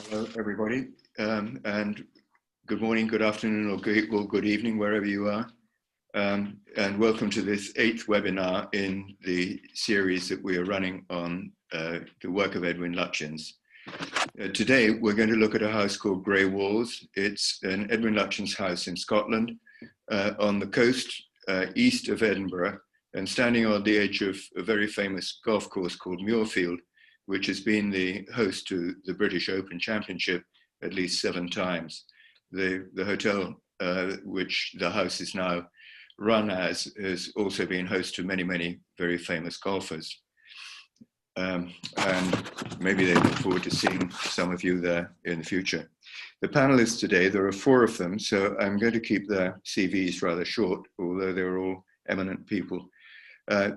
Hello, everybody, and good morning, good afternoon, or good evening, wherever you are. And welcome to this 8th webinar in the series that we are running on the work of Edwin Lutyens. Today, we're going to look at a house called Greywalls. It's an Edwin Lutyens house in Scotland, on the coast east of Edinburgh, and standing on the edge of a very famous golf course called Muirfield, which has been the host to the British Open Championship at least 7 times. The hotel, which the house is now run as, has also been host to many, many very famous golfers. And maybe they look forward to seeing some of you there in the future. The panelists today, there are 4 of them, so I'm going to keep their CVs rather short, although they're all eminent people.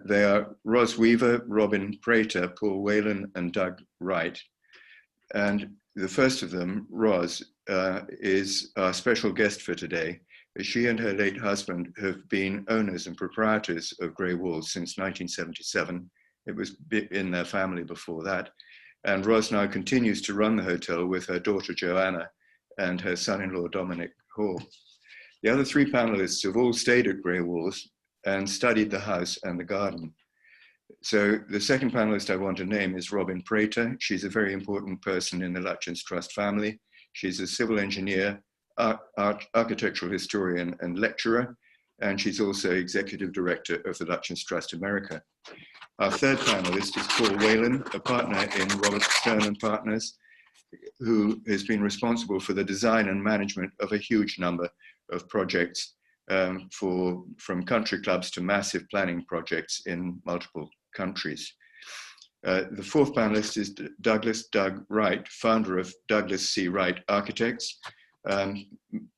They are Ros Weaver, Robin Prater, Paul Whalen, and Doug Wright. And the first of them, Ros, is our special guest for today. She and her late husband have been owners and proprietors of Greywalls since 1977. It was in their family before that. And Ros now continues to run the hotel with her daughter Joanna and her son-in-law Dominic Hall. The other 3 panelists have all stayed at Greywalls and studied the house and the garden. So the second panelist I want to name is Robin Prater. She's a very important person in the Lutyens Trust family. She's a civil engineer, architectural historian and lecturer, and she's also executive director of the Lutyens Trust America. Our third panelist is Paul Whalen, a partner in Robert Stern & Partners, who has been responsible for the design and management of a huge number of projects from country clubs to massive planning projects in multiple countries. The fourth panelist is Doug Wright, founder of Douglas C. Wright Architects.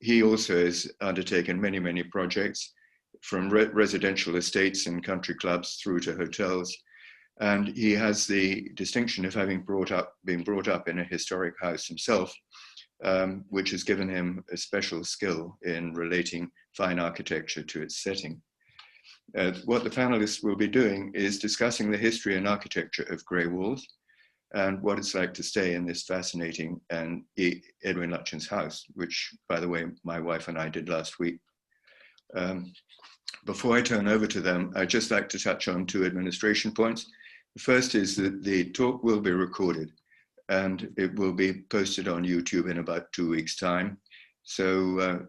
He also has undertaken many, many projects from residential estates and country clubs through to hotels. And he has the distinction of having been brought up in a historic house himself, which has given him a special skill in relating fine architecture to its setting. What the panelists will be doing is discussing the history and architecture of Greywalls and what it's like to stay in this fascinating and Edwin Lutyens house, which, by the way, my wife and I did last week. Before I turn over to them, I'd just like to touch on 2 administration points. The first is that the talk will be recorded and it will be posted on YouTube in about 2 weeks' time. So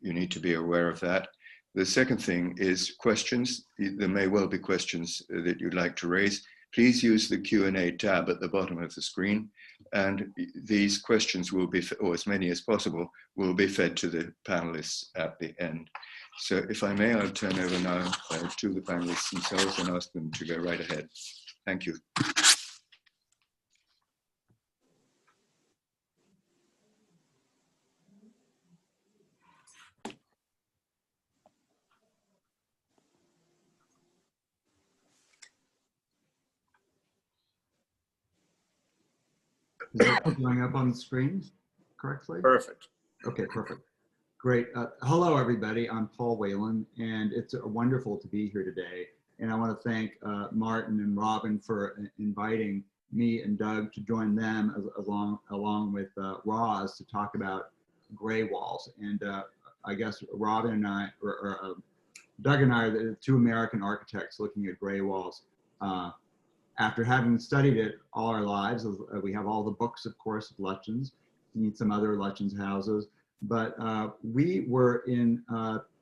you need to be aware of that. The second thing is questions. There may well be questions that you'd like to raise. Please use the Q&A tab at the bottom of the screen, and these questions will be, or as many as possible, will be fed to the panelists at the end. So if I may, I'll turn over now to the panelists themselves and ask them to go right ahead. Thank you. Is that going up on the screen correctly? Perfect. Okay, perfect. Great. Hello, everybody. I'm Paul Whalen, and it's wonderful to be here today. And I want to thank Martin and Robin for inviting me and Doug to join them along with Ros to talk about Greywalls. And I guess Robin and I, or Doug and I are the 2 American architects looking at Greywalls. After having studied it all our lives, we have all the books, of course, of Lutyens, and some other Lutyens houses. But we were in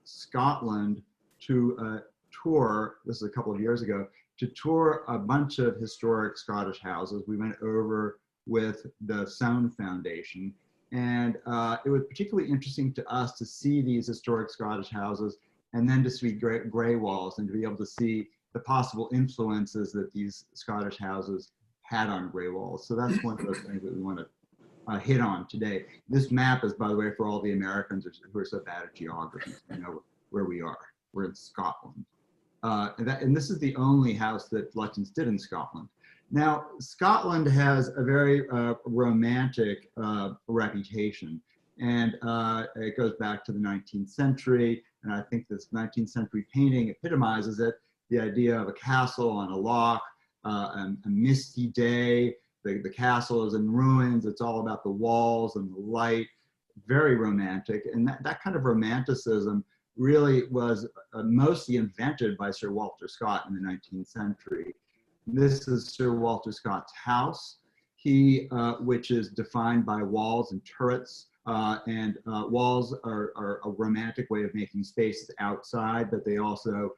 Scotland to tour, this is a couple of years ago, to tour a bunch of historic Scottish houses. We went over with the Sound Foundation. And it was particularly interesting to us to see these historic Scottish houses and then to see Greywalls and to be able to see the possible influences that these Scottish houses had on Greywalls. So that's one of those things that we want to hit on today. This map is, by the way, for all the Americans who are so bad at geography, so you know where we are. We're in Scotland. And this is the only house that Lutyens did in Scotland. Now, Scotland has a very romantic reputation, and it goes back to the 19th century, and I think this 19th century painting epitomizes it. The idea of a castle on a loch, a misty day, the castle is in ruins. It's all about the walls and the light, very romantic. And that kind of romanticism really was mostly invented by Sir Walter Scott in the 19th century. This is Sir Walter Scott's house, which is defined by walls and turrets. Walls are a romantic way of making spaces outside, but they also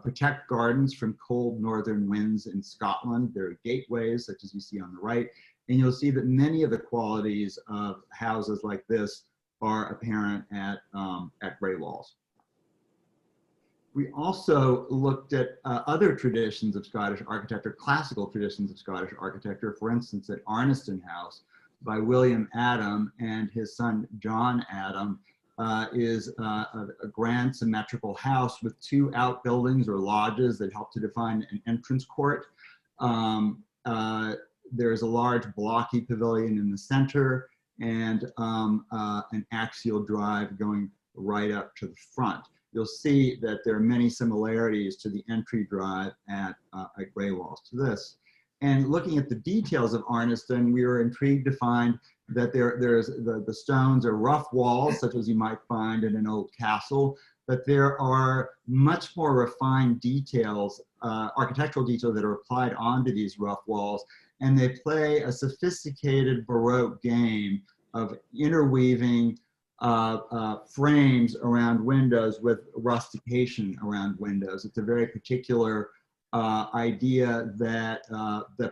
protect gardens from cold northern winds in Scotland. There are gateways, such as you see on the right, and you'll see that many of the qualities of houses like this are apparent at Greywalls. We also looked at other traditions of Scottish architecture, classical traditions of Scottish architecture. For instance, at Arniston House by William Adam and his son John Adam is a grand symmetrical house with two outbuildings or lodges that help to define an entrance court. There's a large blocky pavilion in the center and an axial drive going right up to the front. You'll see that there are many similarities to the entry drive at Greywalls to this. And looking at the details of Arniston, we were intrigued to find that the stones are rough walls, such as you might find in an old castle, but there are much more refined details, architectural details that are applied onto these rough walls, and they play a sophisticated Baroque game of interweaving frames around windows with rustication around windows. It's a very particular idea that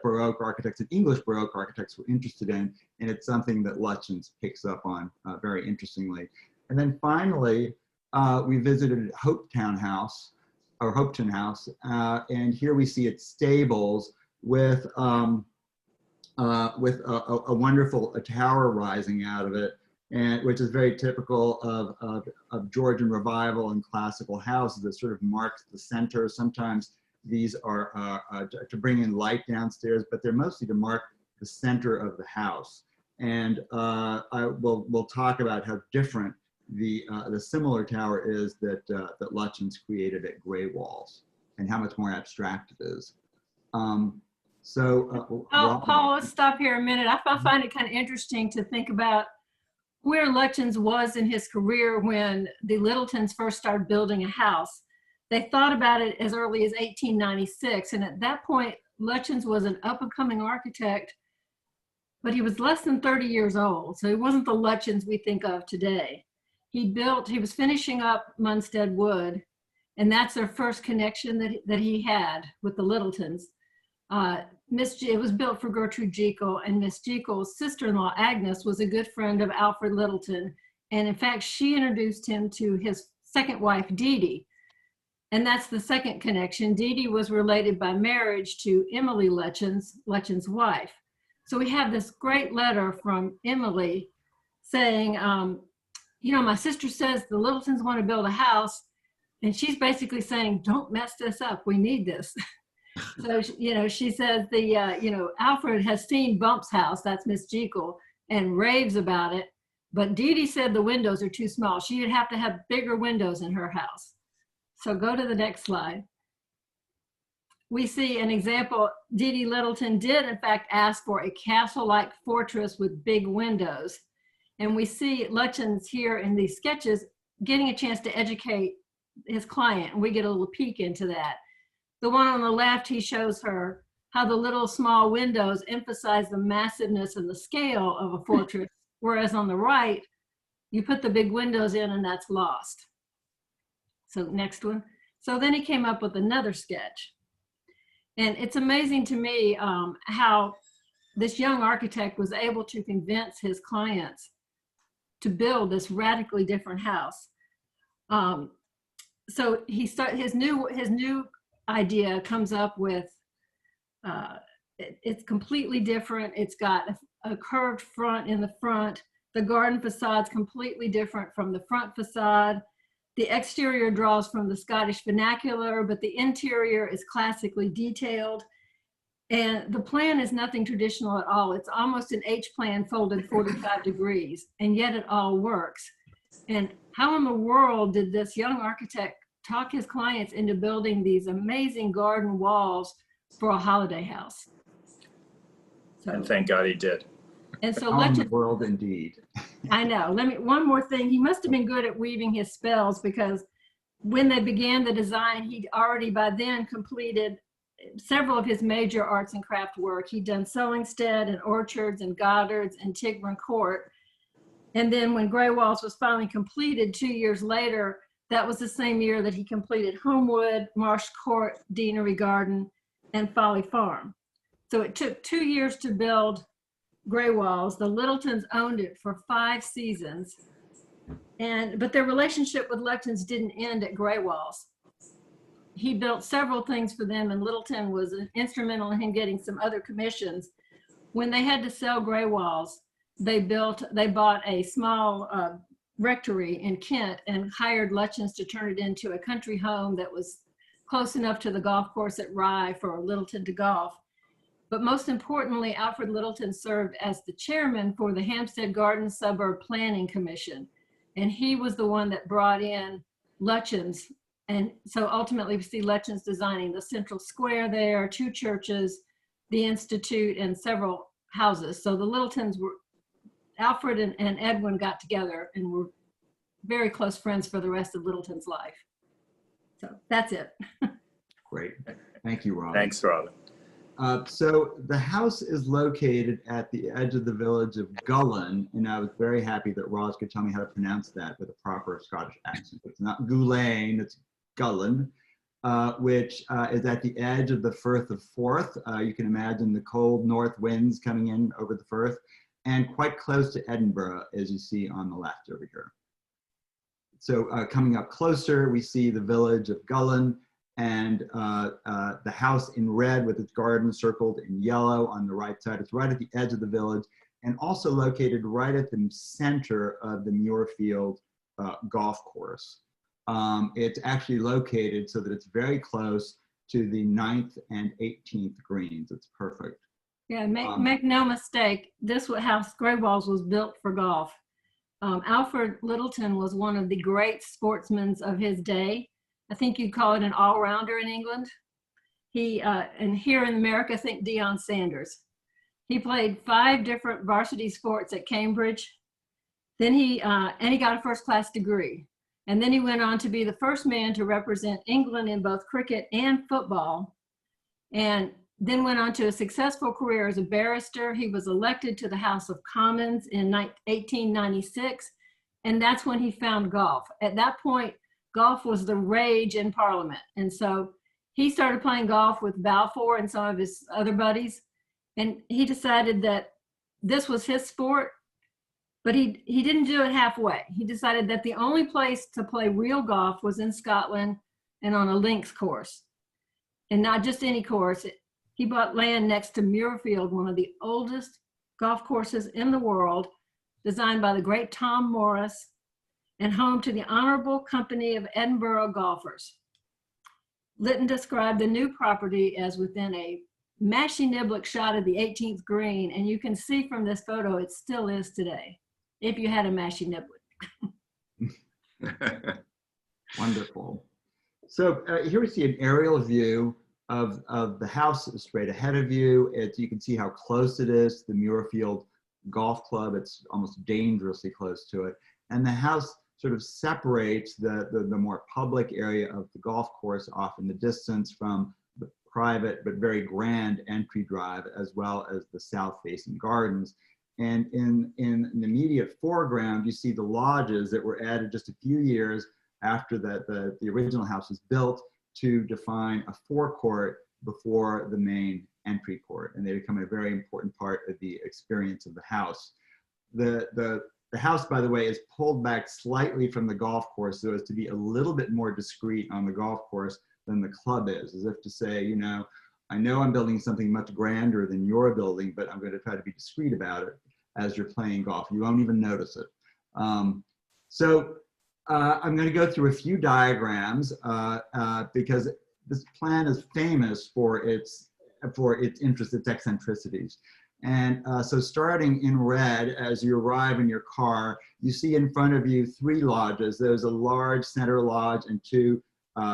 Baroque architects and English Baroque architects were interested in, and it's something that Lutyens picks up on very interestingly. And then finally, we visited Hopetoun House, or Hopetoun House, and here we see its stables with a wonderful tower rising out of it, and which is very typical of Georgian revival and classical houses that sort of marks the center. Sometimes these are to bring in light downstairs, but they're mostly to mark the center of the house. And we'll talk about how different the similar tower is that Lutyens created at Greywalls, and how much more abstract it is. Paul, let's stop here a minute. I find it kind of interesting to think about where Lutyens was in his career when the Littletons first started building a house. They thought about it as early as 1896, and at that point, Lutyens was an up-and-coming architect, but he was less than 30 years old, so he wasn't the Lutyens we think of today. He was finishing up Munstead Wood, and that's their first connection that he had with the Littletons. It was built for Gertrude Jekyll, and Miss Jekyll's sister-in-law, Agnes, was a good friend of Alfred Littleton. And in fact, she introduced him to his second wife, Dee Dee. And that's the second connection. Dee Dee was related by marriage to Emily Lutyens, Lutyens' wife. So we have this great letter from Emily saying, you know, my sister says the Littletons want to build a house, and she's basically saying, don't mess this up, we need this. So, you know, she says Alfred has seen Bump's house, that's Miss Jekyll, and raves about it. But Dee Dee said the windows are too small. She would have to have bigger windows in her house. So go to the next slide. We see an example. Dee Dee Littleton did, in fact, ask for a castle-like fortress with big windows. And we see Lutyens here in these sketches getting a chance to educate his client, and we get a little peek into that. The one on the left, he shows her how the little small windows emphasize the massiveness and the scale of a fortress, whereas on the right, you put the big windows in and that's lost. So next one. So then he came up with another sketch. And it's amazing to me how this young architect was able to convince his clients to build this radically different house. So his new idea comes up with, it's completely different. It's got a curved front in the front. The garden facade's completely different from the front facade. The exterior draws from the Scottish vernacular, but the interior is classically detailed. And the plan is nothing traditional at all. It's almost an H-plan folded 45 degrees, and yet it all works. And how in the world did this young architect talk his clients into building these amazing garden walls for a holiday house? So, And thank God he did. and so How in the Lutyens, world, indeed. I know. One more thing. He must have been good at weaving his spells, because when they began the design, he'd already by then completed several of his major arts and craft work. He'd done Sowingstead and Orchards and Goddard's and Tigran Court. And then when Greywalls was finally completed 2 years later, that was the same year that he completed Homewood, Marsh Court, Deanery Garden, and Folly Farm. So it took 2 years to build Greywalls. The Littletons owned it for 5 seasons. But their relationship with Lutyens didn't end at Greywalls. He built several things for them, and Littleton was instrumental in him getting some other commissions. When they had to sell Greywalls, they bought a small rectory in Kent and hired Lutyens to turn it into a country home that was close enough to the golf course at Rye for Littleton to golf. But most importantly, Alfred Littleton served as the chairman for the Hampstead Garden Suburb Planning Commission. And he was the one that brought in Lutyens. And so ultimately we see Lutyens designing the central square there, 2 churches, the Institute, and several houses. So the Littletons were, Alfred and Edwin got together and were very close friends for the rest of Littleton's life. So that's it. Great. Thank you, Robin. Thanks, Robin. So the house is located at the edge of the village of Gullen, and I was very happy that Ros could tell me how to pronounce that with a proper Scottish accent. It's not Gulane, it's Gullen, which is at the edge of the Firth of Forth. You can imagine the cold north winds coming in over the Firth, and quite close to Edinburgh, as you see on the left over here. So coming up closer, we see the village of Gullen, and the house in red with its garden circled in yellow on the right side. It's right at the edge of the village, and also located right at the center of the Muirfield golf course. It's actually located so that it's very close to the 9th and 18th greens. It's perfect. Yeah, make no mistake, this house, Greywalls, was built for golf. Alfred Littleton was one of the great sportsmen of his day. I think you'd call it an all-rounder in England. And here in America, think Deion Sanders. He played 5 different varsity sports at Cambridge. Then he got a first-class degree. And then he went on to be the first man to represent England in both cricket and football. And then went on to a successful career as a barrister. He was elected to the House of Commons in 1896. And that's when he found golf. At that point, golf was the rage in Parliament. And so he started playing golf with Balfour and some of his other buddies. And he decided that this was his sport, but he didn't do it halfway. He decided that the only place to play real golf was in Scotland and on a links course. And not just any course. He bought land next to Muirfield, one of the oldest golf courses in the world, designed by the great Tom Morris, and home to the Honorable Company of Edinburgh Golfers. Lytton described the new property as within a mashie-niblick shot of the 18th green, and you can see from this photo it still is today, if you had a mashie-niblick. Wonderful. So here we see an aerial view of the house straight ahead of you. You can see how close it is to the Muirfield Golf Club. It's almost dangerously close to it. And the house sort of separates the more public area of the golf course off in the distance from the private but very grand entry drive, as well as the south-facing gardens. And in the immediate foreground, you see the lodges that were added just a few years after the original house was built to define a forecourt before the main entry court. And they become a very important part of the experience of the house. The house, by the way, is pulled back slightly from the golf course so as to be a little bit more discreet on the golf course than the club is, as if to say, you know I'm building something much grander than you're building, but I'm going to try to be discreet about it as you're playing golf. You won't even notice it. I'm going to go through a few diagrams because this plan is famous for its interest, its eccentricities. And so starting in red, as you arrive in your car, you see in front of you 3 lodges. There's a large center lodge and 2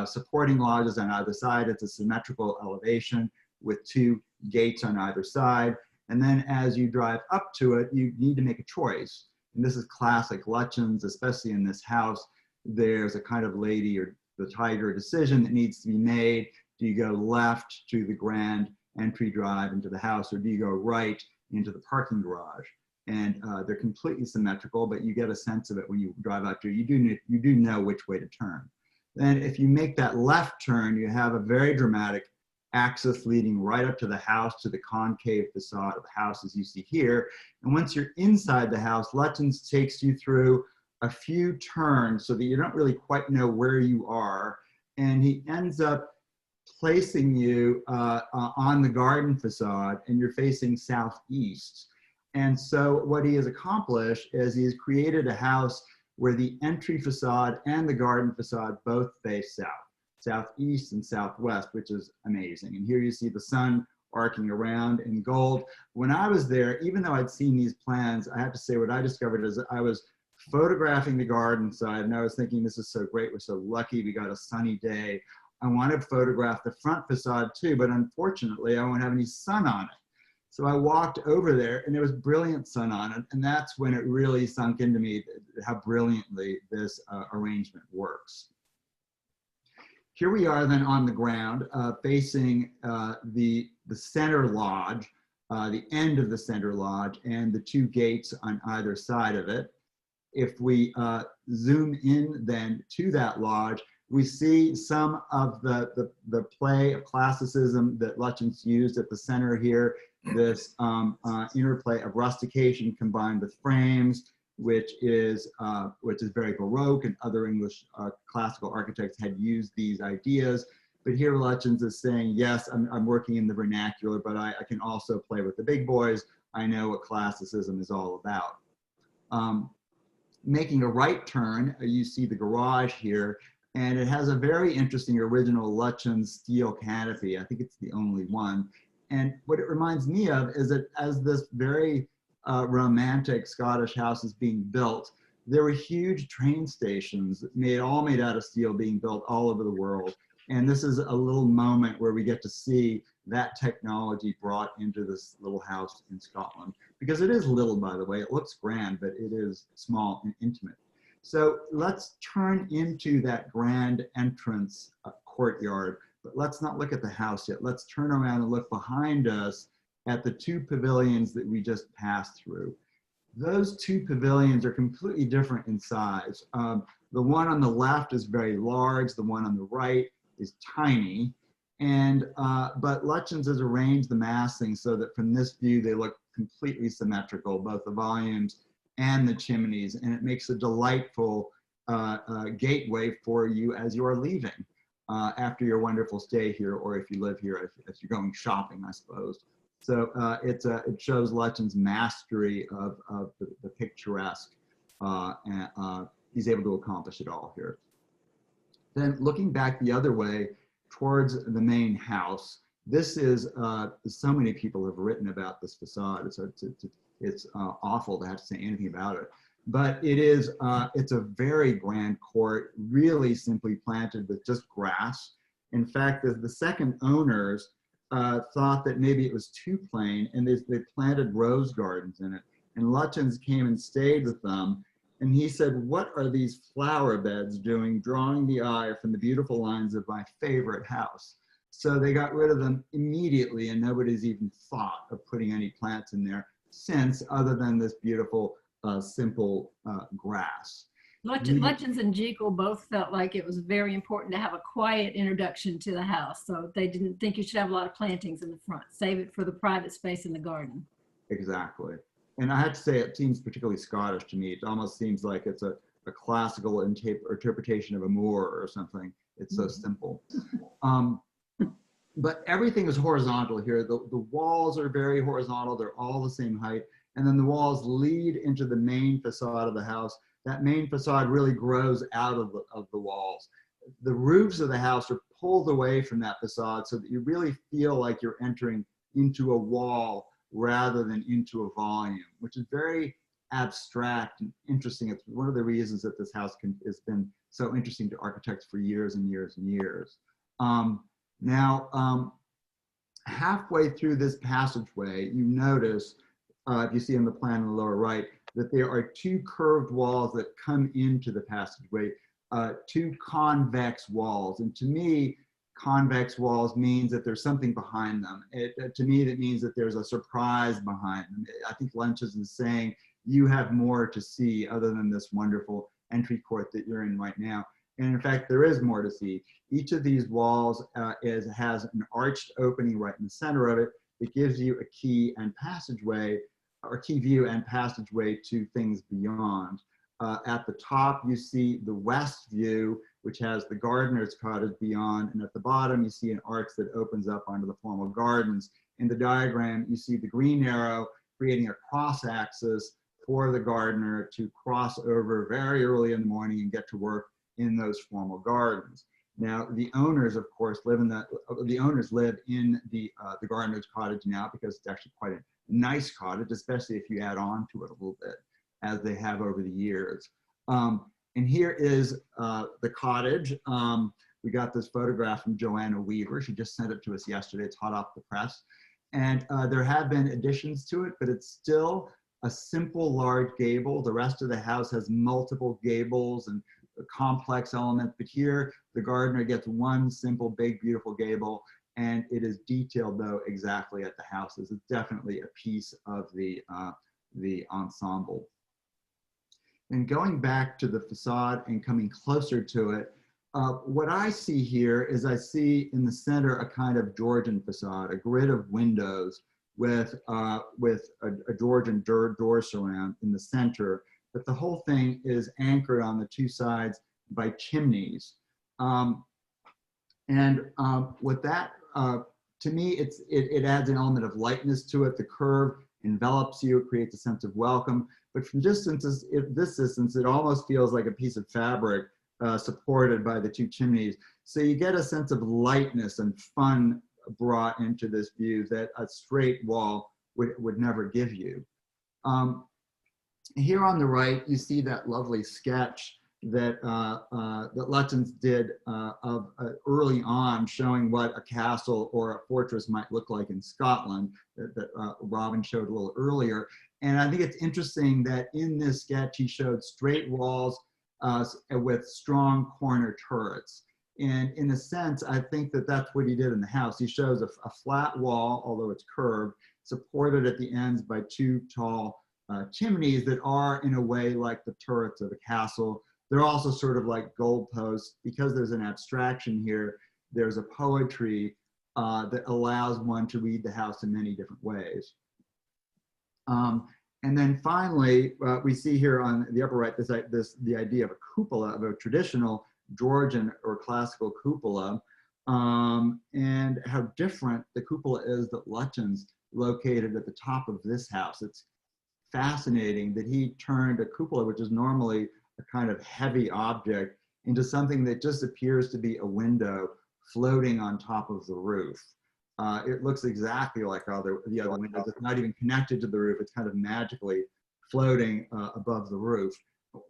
supporting lodges on either side. It's a symmetrical elevation with 2 gates on either side. And then as you drive up to it, you need to make a choice. And this is classic Lutyens, especially in this house. There's a kind of lady or the tiger decision that needs to be made. Do you go left to the grand entry drive into the house, or do you go right into the parking garage? And they're completely symmetrical, but you get a sense of it when you drive out to it. You do know which way to turn. Then if you make that left turn, you have a very dramatic axis leading right up to the house, to the concave facade of the house as you see here. And once you're inside the house, Lutyens takes you through a few turns so that you don't really quite know where you are. And he ends up placing you on the garden facade, and you're facing southeast. And so what he has accomplished is he has created a house where the entry facade and the garden facade both face south, southeast and southwest, which is amazing. And here you see the sun arcing around in gold. When I was there, even though I'd seen these plans, I have to say what I discovered is that I was photographing the garden side, and I was thinking, this is so great, we're so lucky, we got a sunny day. I wanted to photograph the front facade too, but unfortunately I won't have any sun on it. So I walked over there and there was brilliant sun on it, and that's when it really sunk into me how brilliantly this arrangement works. Here we are then on the ground facing the center lodge, the end of the center lodge, and the two gates on either side of it. If we zoom in then to that lodge, we see some of the play of classicism that Lutyens used at the center here, this interplay of rustication combined with frames, which is very Baroque, and other English classical architects had used these ideas. But here Lutyens is saying, yes, I'm working in the vernacular, but I can also play with the big boys. I know what classicism is all about. Making a right turn, you see the garage here, and it has a very interesting original Lutyens steel canopy. I think it's the only one. And what it reminds me of is that as this very romantic Scottish house is being built, there were huge train stations all made out of steel being built all over the world. And this is a little moment where we get to see that technology brought into this little house in Scotland. Because it is little, by the way, it looks grand, but it is small and intimate. So let's turn into that grand entrance courtyard, but let's not look at the house yet. Let's turn around and look behind us at the two pavilions that we just passed through. Those two pavilions are completely different in size. The one on the left is very large, the one on the right is tiny. But Lutyens has arranged the massing so that from this view, they look completely symmetrical, both the volumes and the chimneys, and it makes a delightful gateway for you as you are leaving after your wonderful stay here, or if you live here, if you're going shopping, I suppose. So it shows Lutyens' mastery of the picturesque, and he's able to accomplish it all here. Then looking back the other way towards the main house, this is, so many people have written about this facade. It's awful to have to say anything about it, but it's a very grand court, really simply planted with just grass. In fact, the second owners thought that maybe it was too plain, and they planted rose gardens in it. And Lutyens came and stayed with them, and he said, "What are these flower beds doing, drawing the eye from the beautiful lines of my favorite house?" So they got rid of them immediately, and nobody's even thought of putting any plants in there since, other than this beautiful, simple grass. Lutyens and Jekyll both felt like it was very important to have a quiet introduction to the house. So they didn't think you should have a lot of plantings in the front. Save it for the private space in the garden. Exactly. And I have to say, it seems particularly Scottish to me. It almost seems like it's a classical interpretation of a Moor or something. It's so simple. But everything is horizontal here. The walls are very horizontal. They're all the same height. And then the walls lead into the main facade of the house. That main facade really grows out of the walls. The roofs of the house are pulled away from that facade so that you really feel like you're entering into a wall rather than into a volume, which is very abstract and interesting. It's one of the reasons that this house has been so interesting to architects for years and years and years. halfway through this passageway, you notice, if you see on the plan on the lower right, that there are two curved walls that come into the passageway, two convex walls. And to me, convex walls means that there's something behind them. To me, that means that there's a surprise behind them. I think Lutyens is saying you have more to see other than this wonderful entry court that you're in right now. And in fact, there is more to see. Each of these walls has an arched opening right in the center of it that gives you a key and passageway, or key view and passageway to things beyond. At the top, you see the west view, which has the gardener's cottage beyond, and at the bottom, you see an arch that opens up onto the formal gardens. In the diagram, you see the green arrow creating a cross-axis for the gardener to cross over very early in the morning and get to work in those formal gardens. Now, the owners, of course, live in the gardener's cottage now, because it's actually quite a nice cottage, especially if you add on to it a little bit, as they have over the years. And here is the cottage. We got this photograph from Joanna Weaver. She just sent it to us yesterday. It's hot off the press. And there have been additions to it, but it's still a simple large gable. The rest of the house has multiple gables and complex elements, but here the gardener gets one simple, big, beautiful gable, and it is detailed though exactly at the houses. It's definitely a piece of the ensemble. And going back to the facade and coming closer to it, what I see here is I see in the center a kind of Georgian facade, a grid of windows with a Georgian door surround in the center, but the whole thing is anchored on the two sides by chimneys. With that, to me, it adds an element of lightness to it. The curve envelops you, it creates a sense of welcome. But from this distance, it almost feels like a piece of fabric supported by the two chimneys. So you get a sense of lightness and fun brought into this view that a straight wall would never give you. Here on the right, you see that lovely sketch that Lutyens did early on, showing what a castle or a fortress might look like in Scotland that Robin showed a little earlier. And I think it's interesting that in this sketch, he showed straight walls with strong corner turrets. And in a sense, I think that that's what he did in the house. He shows a flat wall, although it's curved, supported at the ends by two tall chimneys that are in a way like the turrets of a castle. They're also sort of like goalposts. Because there's an abstraction here, there's a poetry that allows one to read the house in many different ways. And then finally, we see here on the upper right, the idea of a cupola, of a traditional Georgian or classical cupola, and how different the cupola is that Lutyens located at the top of this house. It's fascinating that he turned a cupola, which is normally a kind of heavy object, into something that just appears to be a window floating on top of the roof. It looks exactly like the other windows. It's not even connected to the roof. It's kind of magically floating above the roof.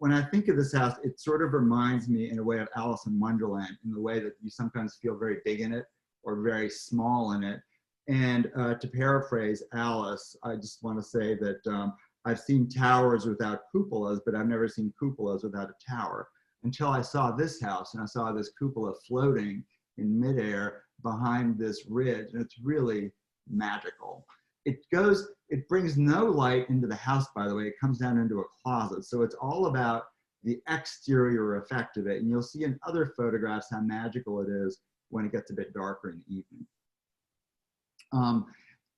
When I think of this house, it sort of reminds me in a way of Alice in Wonderland, in the way that you sometimes feel very big in it or very small in it. And to paraphrase Alice, I just want to say that I've seen towers without cupolas, but I've never seen cupolas without a tower, until I saw this house and I saw this cupola floating in midair behind this ridge, and it's really magical. It brings no light into the house, by the way. It comes down into a closet. So it's all about the exterior effect of it. And you'll see in other photographs how magical it is when it gets a bit darker in the evening.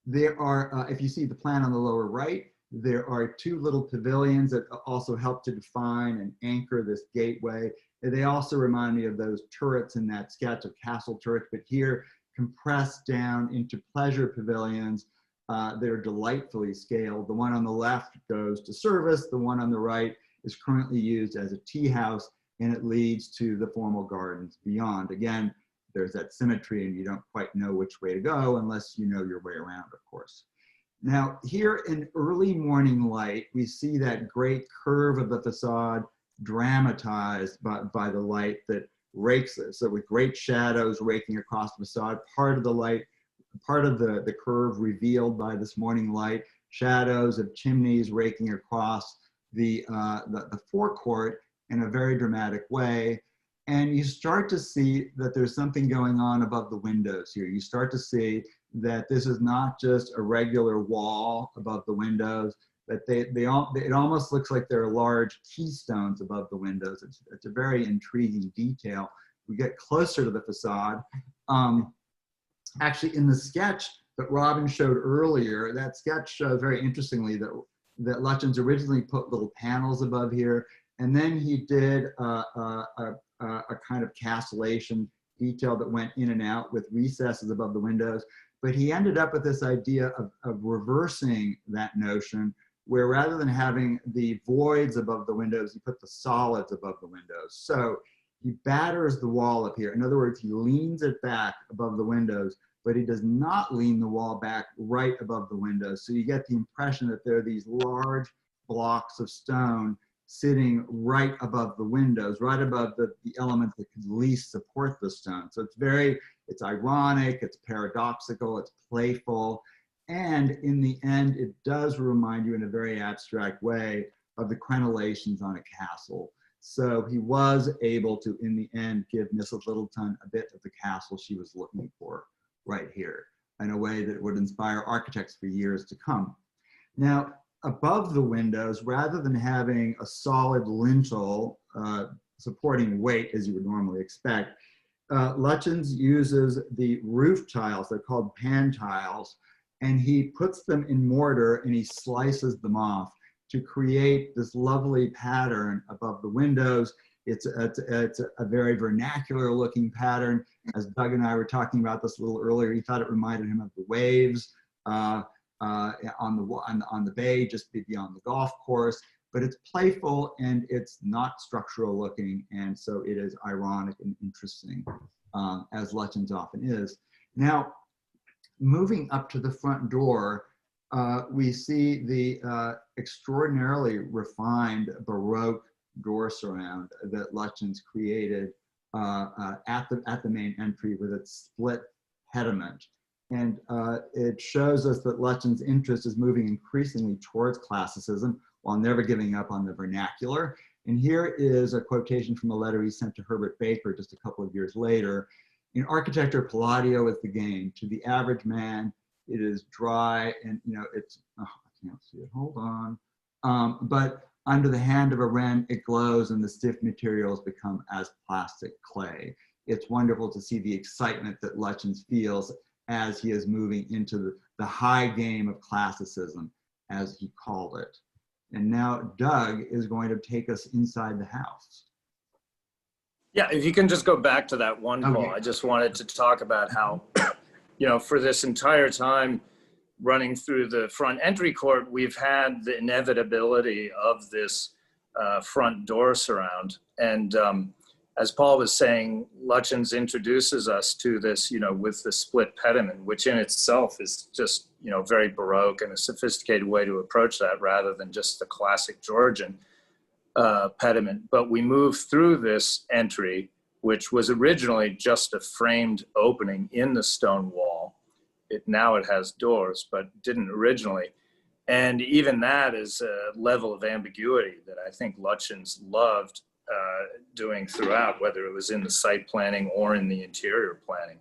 There are, if you see the plan on the lower right, there are two little pavilions that also help to define and anchor this gateway. And they also remind me of those turrets in that sketch of castle turrets, but here compressed down into pleasure pavilions. They're delightfully scaled. The one on the left goes to service. The one on the right is currently used as a tea house, and it leads to the formal gardens beyond. Again, there's that symmetry, and you don't quite know which way to go unless you know your way around, of course. Now, here in early morning light, we see that great curve of the facade dramatized by the light that rakes it. So with great shadows raking across the facade, part of the light part of the curve revealed by this morning light, shadows of chimneys raking across the forecourt in a very dramatic way. And you start to see that there's something going on above the windows here. You start to see that this is not just a regular wall above the windows, that it almost looks like there are large keystones above the windows. It's a very intriguing detail. We get closer to the facade. Actually, in the sketch that Robin showed earlier, that sketch shows very interestingly that Lutyens originally put little panels above here, and then he did a kind of castellation detail that went in and out with recesses above the windows. But he ended up with this idea of reversing that notion, where rather than having the voids above the windows, he put the solids above the windows. So he batters the wall up here. In other words, he leans it back above the windows, but he does not lean the wall back right above the windows. So you get the impression that there are these large blocks of stone sitting right above the windows, right above the elements that could least support the stone. So it's ironic, it's paradoxical, it's playful. And in the end, it does remind you in a very abstract way of the crenellations on a castle. So he was able to, in the end, give Mrs. Littleton a bit of the castle she was looking for right here in a way that would inspire architects for years to come. Now, above the windows, rather than having a solid lintel supporting weight as you would normally expect, Lutyens uses the roof tiles, they're called pan tiles, and he puts them in mortar and he slices them off to create this lovely pattern above the windows. It's a very vernacular looking pattern. As Doug and I were talking about this a little earlier, he thought it reminded him of the waves on the bay just beyond the golf course. But it's playful and it's not structural looking, and so it is ironic and interesting, as Lutyens often is. Now, moving up to the front door, we see the extraordinarily refined Baroque door surround that Lutyens created at the main entry with its split pediment. And it shows us that Lutyens' interest is moving increasingly towards classicism while never giving up on the vernacular. And here is a quotation from a letter he sent to Herbert Baker just a couple of years later. In architecture, Palladio is the game. To the average man, it is dry and, it's, oh, I can't see it, hold on. But under the hand of a wren, it glows and the stiff materials become as plastic clay. It's wonderful to see the excitement that Lutyens feels as he is moving into the high game of classicism, as he called it. And now Doug is going to take us inside the house. Yeah, if you can just go back to that one, Paul. Okay. I just wanted to talk about how, for this entire time running through the front entry court, we've had the inevitability of this front door surround. And as Paul was saying, Lutyens introduces us to this, with the split pediment, which in itself is just, very Baroque and a sophisticated way to approach that rather than just the classic Georgian pediment. But we move through this entry, which was originally just a framed opening in the stone wall. Now it has doors, but didn't originally. And even that is a level of ambiguity that I think Lutyens loved doing throughout, whether it was in the site planning or in the interior planning.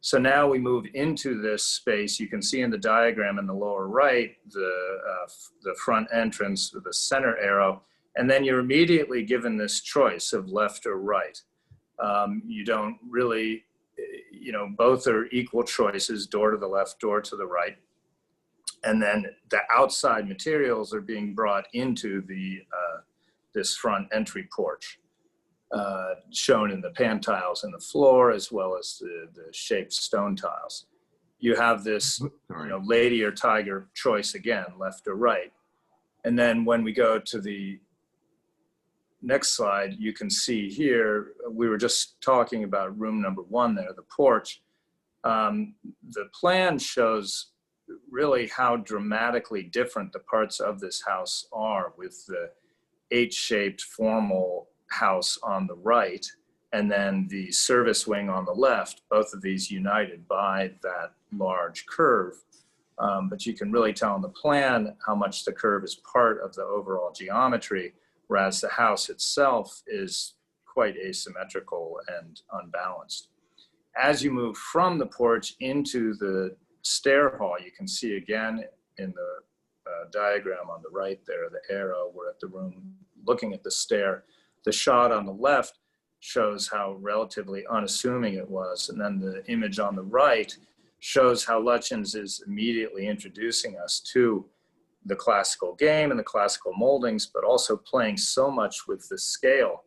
So now we move into this space. You can see in the diagram in the lower right, the front entrance with the center arrow, and then you're immediately given this choice of left or right. You don't really, both are equal choices, door to the left, door to the right. And then the outside materials are being brought into this front entry porch, shown in the pan tiles in the floor, as well as the shaped stone tiles. You have this, lady or tiger choice again, left or right. And then when we go to the next slide, you can see here, we were just talking about room number 1 there, the porch. The plan shows really how dramatically different the parts of this house are, with the H-shaped formal house on the right and then the service wing on the left, both of these united by that large curve. But you can really tell on the plan how much the curve is part of the overall geometry, whereas the house itself is quite asymmetrical and unbalanced. As you move from the porch into the stair hall, you can see again in the diagram on the right there, the arrow, we're at the room looking at the stair. The shot on the left shows how relatively unassuming it was. And then the image on the right shows how Lutyens is immediately introducing us to the classical game and the classical moldings, but also playing so much with the scale.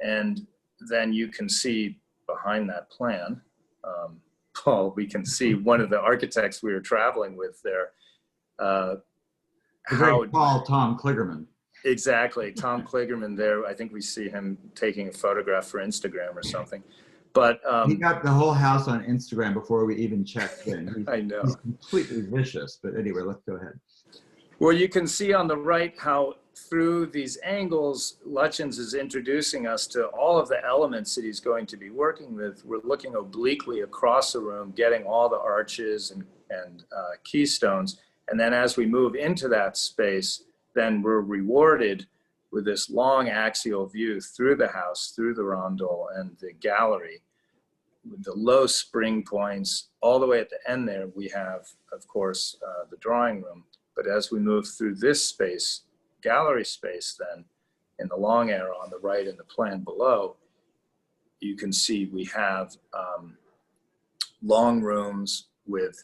And then you can see behind that plan, Paul, we can see one of the architects we were traveling with there. Very tall Tom Kligerman. Exactly, Tom Kligerman there. I think we see him taking a photograph for Instagram or something. But he got the whole house on Instagram before we even checked in. I know. He's completely vicious, but anyway, let's go ahead. Well, you can see on the right how through these angles, Lutyens is introducing us to all of the elements that he's going to be working with. We're looking obliquely across the room, getting all the arches and keystones. And then as we move into that space, then we're rewarded with this long axial view through the house, through the rondel and the gallery, with the low spring points. All the way at the end there, we have, of course, the drawing room. But as we move through this space, gallery space, then in the long arrow on the right and the plan below, you can see we have long rooms with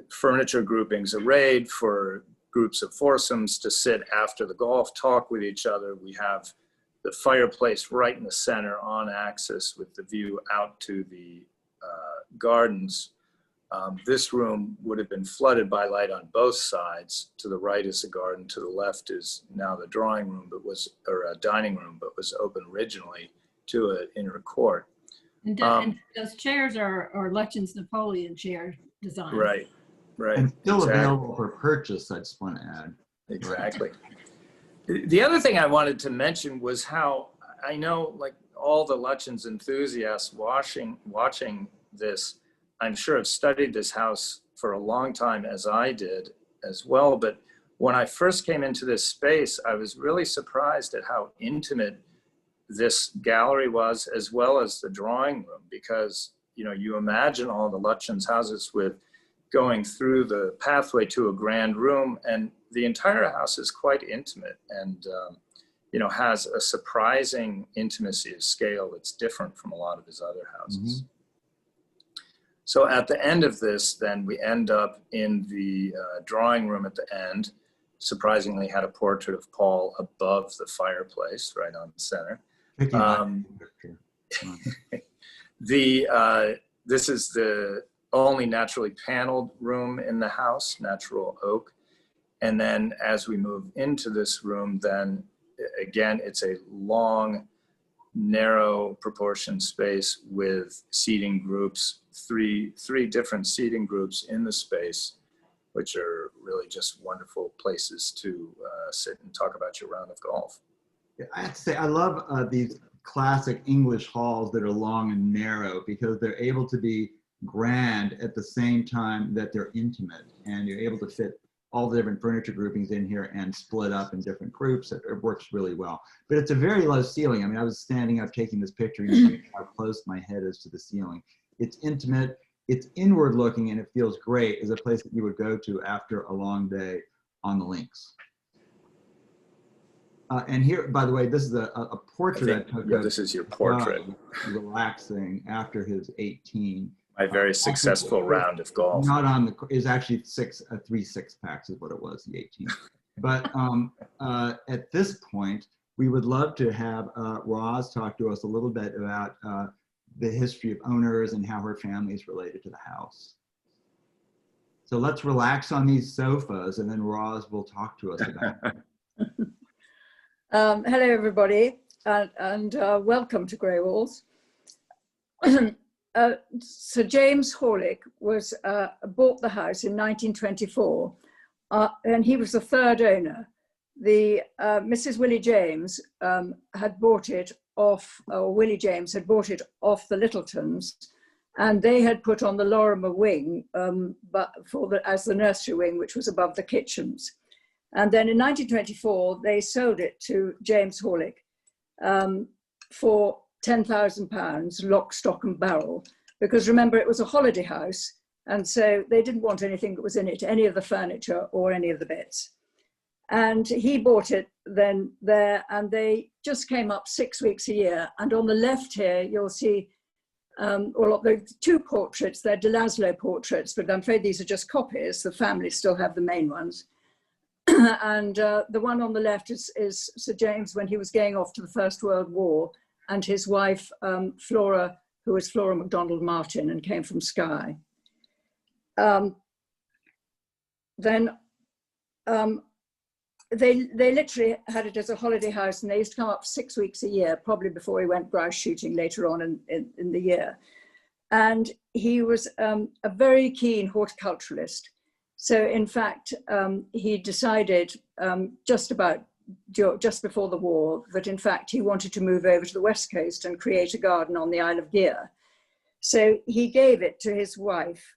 furniture groupings arrayed for groups of foursomes to sit after the golf, talk with each other. We have the fireplace right in the center on axis with the view out to the gardens. This room would have been flooded by light on both sides. To the right is the garden, to the left is now the drawing room, or a dining room, but was open originally to an inner court. And those chairs are Lutyens Napoleon chair design. Right, right. And still exactly. available for purchase, I just want to add. Exactly. The other thing I wanted to mention was how I know, like, all the Lutyens enthusiasts watching this, I'm sure have studied this house for a long time, as I did as well. But when I first came into this space, I was really surprised at how intimate this gallery was, as well as the drawing room, because, you know, you imagine all the Lutyens houses with going through the pathway to a grand room, and the entire house is quite intimate and, you know, has a surprising intimacy of scale that's different from a lot of his other houses. Mm-hmm. So at the end of this, then we end up in the drawing room at the end. Surprisingly, had a portrait of Paul above the fireplace, right on the center. This is the only naturally paneled room in the house, natural oak. And then as we move into this room, then again, it's a long, narrow proportion space with seating groups, three different seating groups in the space, which are really just wonderful places to sit and talk about your round of golf. Yeah, I have to say, I love these classic English halls that are long and narrow, because they're able to be grand at the same time that they're intimate, and you're able to fit all the different furniture groupings in here and split up in different groups. It works really well. But it's a very low ceiling. I mean, I was standing up taking this picture, and you see how close my head is to the ceiling. It's intimate, it's inward looking, and it feels great as a place that you would go to after a long day on the links. And here, by the way, this is a portrait I took. Yeah, this is your portrait. Relaxing after his 18. My very successful round of golf. Not on the, is actually 3 6-packs is what it was, the 18. But at this point, we would love to have Ros talk to us a little bit about the history of owners and how her family is related to the house. So let's relax on these sofas, and then Ros will talk to us about it. Hello, everybody, and welcome to Greywalls. Sir James Horlick bought the house in 1924, and he was the third owner. The Mrs. Willie James had bought it off, or Willie James had bought it off the Littletons, and they had put on the Lorimer wing, but as the nursery wing, which was above the kitchens. And then in 1924, they sold it to James Horlick for £10,000, lock, stock and barrel, because remember, it was a holiday house. And so they didn't want anything that was in it, any of the furniture or any of the bits. And he bought it then there, and they just came up 6 weeks a year. And on the left here, you'll see well, the two portraits, they're de Laszlo portraits, but I'm afraid these are just copies. The family still have the main ones. And the one on the left is Sir James when he was going off to the First World War, and his wife, Flora, who was Flora MacDonald Martin and came from Skye. They literally had it as a holiday house, and they used to come up 6 weeks a year, probably before he went grouse shooting later on in the year. And he was a very keen horticulturalist. So in fact, he decided just before the war that in fact he wanted to move over to the West Coast and create a garden on the Isle of Gear. So he gave it to his wife,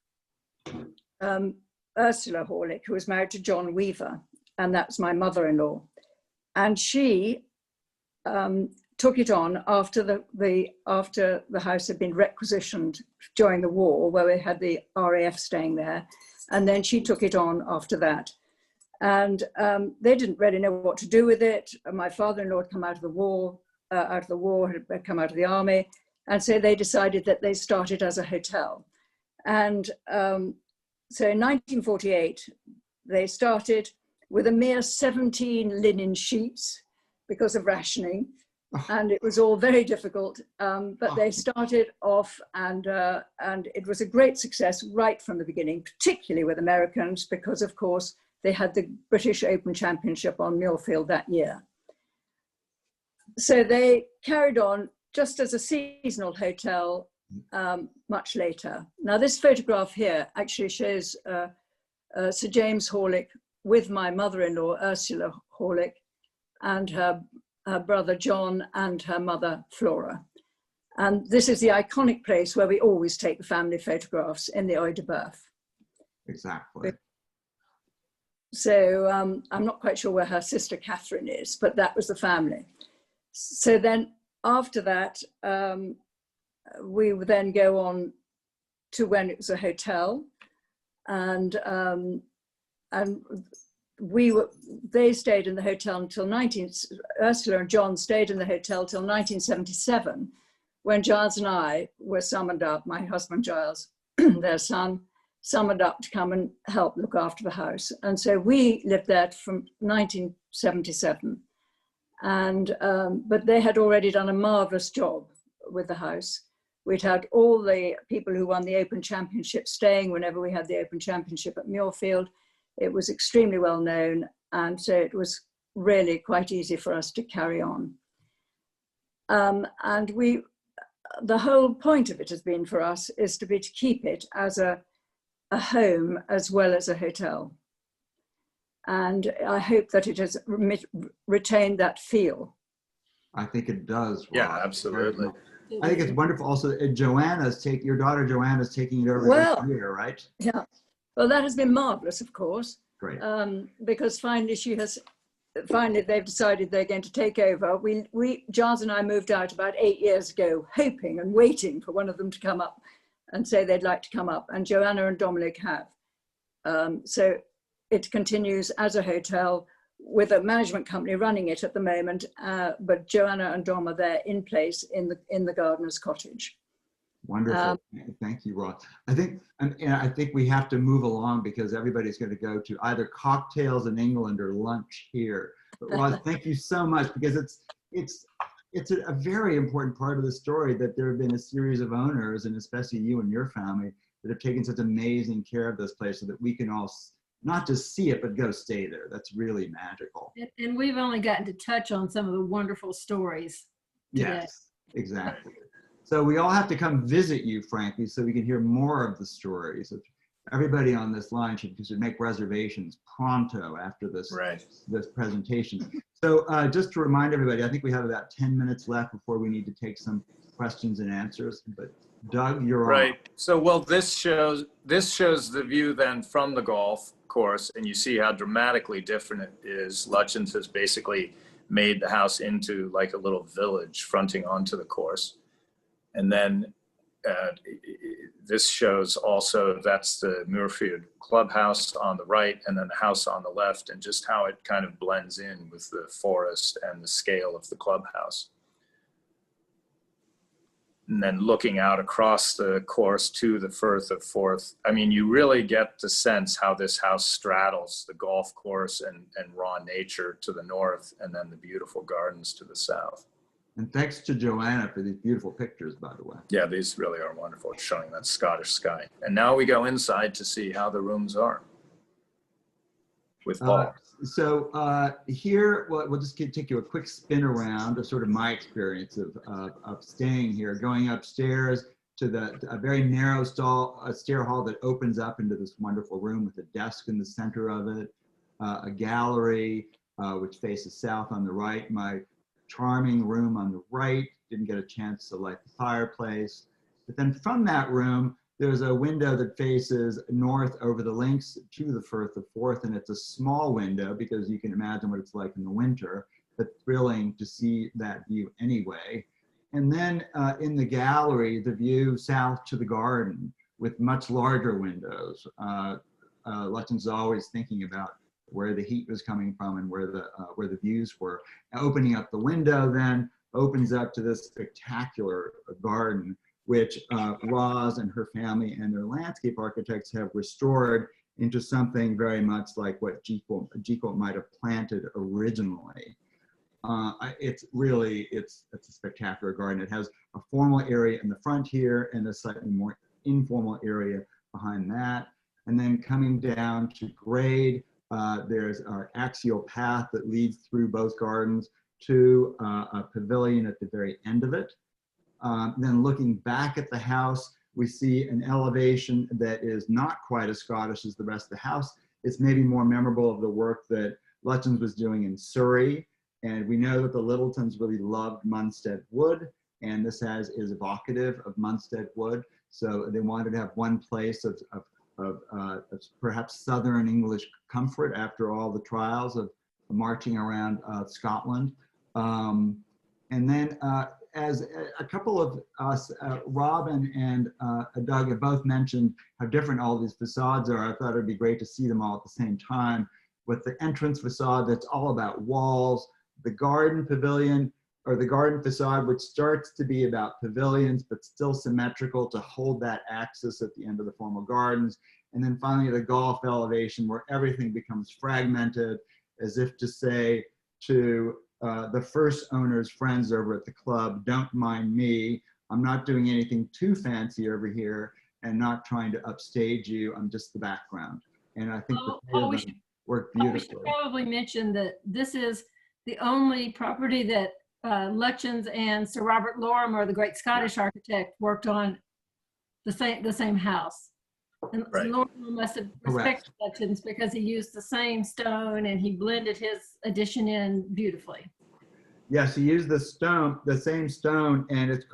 Ursula Horlick, who was married to John Weaver, and that's my mother-in-law. And she took it on after the house had been requisitioned during the war, where we had the RAF staying there, and then she took it on after that. And they didn't really know what to do with it. My father-in-law had come out of the war, had come out of the army, and so they decided that they started as a hotel. And so in 1948, they started with a mere 17 linen sheets because of rationing. And it was all very difficult, but they started off, and it was a great success right from the beginning, particularly with Americans, because of course they had the British Open Championship on Muirfield that year. So they carried on just as a seasonal hotel much later. Now this photograph here actually shows Sir James Horlick with my mother-in-law, Ursula Horlick, and her brother John and her mother Flora. And this is the iconic place where we always take the family photographs, in the Œil de Bœuf. Exactly. So I'm not quite sure where her sister Catherine is, but that was the family. So then after that, we would then go on to when it was a hotel, and they stayed in the hotel until Ursula and John stayed in the hotel till 1977, when Giles and I were summoned up, my husband Giles, their son, summoned up to come and help look after the house. And so we lived there from 1977. And, but they had already done a marvelous job with the house. We'd had all the people who won the Open Championship staying whenever we had the Open Championship at Muirfield. It was extremely well known, and so it was really quite easy for us to carry on. And the whole point of it has been for us is to keep it as a home as well as a hotel. And I hope that it has retained that feel. I think it does. Rob. Yeah, absolutely. I think it's wonderful. Also, your daughter Joanna's taking it over this year, right? Yeah. Well, that has been marvelous, of course. Great. Because finally they've decided they're going to take over. Giles and I moved out about 8 years ago, hoping and waiting for one of them to come up and say they'd like to come up. And Joanna and Dominic have. So it continues as a hotel with a management company running it at the moment. But Joanna and Dom are there in place in the gardener's cottage. Wonderful. Thank you, Ross. I think we have to move along because everybody's going to go to either cocktails in England or lunch here. But Ross, thank you so much, because it's a very important part of the story that there have been a series of owners, and especially you and your family, that have taken such amazing care of this place so that we can all not just see it, but go stay there. That's really magical. And we've only gotten to touch on some of the wonderful stories today. Yes, exactly. So we all have to come visit you, frankly, so we can hear more of the stories. everybody on this line should make reservations pronto after this, Right. this presentation. So just to remind everybody, I think we have about 10 minutes left before we need to take some questions and answers. But Doug, you're on. Right. So, well, this shows the view then from the golf course, and you see how dramatically different it is. Lutyens has basically made the house into like a little village fronting onto the course. And then this shows also that's the Muirfield clubhouse on the right, and then the house on the left, and just how it kind of blends in with the forest and the scale of the clubhouse. And then looking out across the course to the Firth of Forth, I mean, you really get the sense how this house straddles the golf course and raw nature to the north, and then the beautiful gardens to the south. And thanks to Joanna for these beautiful pictures, by the way. Yeah, these really are wonderful, showing that Scottish sky. And now we go inside to see how the rooms are with Paul. Here, we'll just take you a quick spin around of sort of my experience of staying here, going upstairs to a very narrow stair hall that opens up into this wonderful room with a desk in the center of it, a gallery which faces south on the right, my charming room on the right, didn't get a chance to light the fireplace. But then from that room, there's a window that faces north over the links to the Firth of Forth, and it's a small window because you can imagine what it's like in the winter, but thrilling to see that view anyway. And then in the gallery, the view south to the garden with much larger windows. Lutyens is always thinking about where the heat was coming from and where the views were. Opening up the window then opens up to this spectacular garden, which Ros and her family and their landscape architects have restored into something very much like what Jekyll might have planted originally. It's a spectacular garden. It has a formal area in the front here and a slightly more informal area behind that. And then coming down to grade, there's our axial path that leads through both gardens to a pavilion at the very end of it. Then looking back at the house, we see an elevation that is not quite as Scottish as the rest of the house. It's maybe more memorable of the work that Lutyens was doing in Surrey. And we know that the Littletons really loved Munstead wood, and this is evocative of Munstead wood. So they wanted to have one place of perhaps Southern English comfort after all the trials of marching around Scotland. And then as a couple of us, Robin and Doug have both mentioned how different all these facades are. I thought it'd be great to see them all at the same time. With the entrance facade that's all about walls, the garden pavilion, or the garden facade, which starts to be about pavilions, but still symmetrical to hold that axis at the end of the formal gardens. And then finally the golf elevation where everything becomes fragmented, as if to say to the first owner's friends over at the club, don't mind me. I'm not doing anything too fancy over here and not trying to upstage you. I'm just the background. And I think the three of them work beautifully. We should probably mention that this is the only property that Lutyens and Sir Robert Loram, or the great Scottish architect, worked on the same house. And Right. Loram must have respected Lutyens because he used the same stone and he blended his addition in beautifully. Yes, he used the same stone, and it's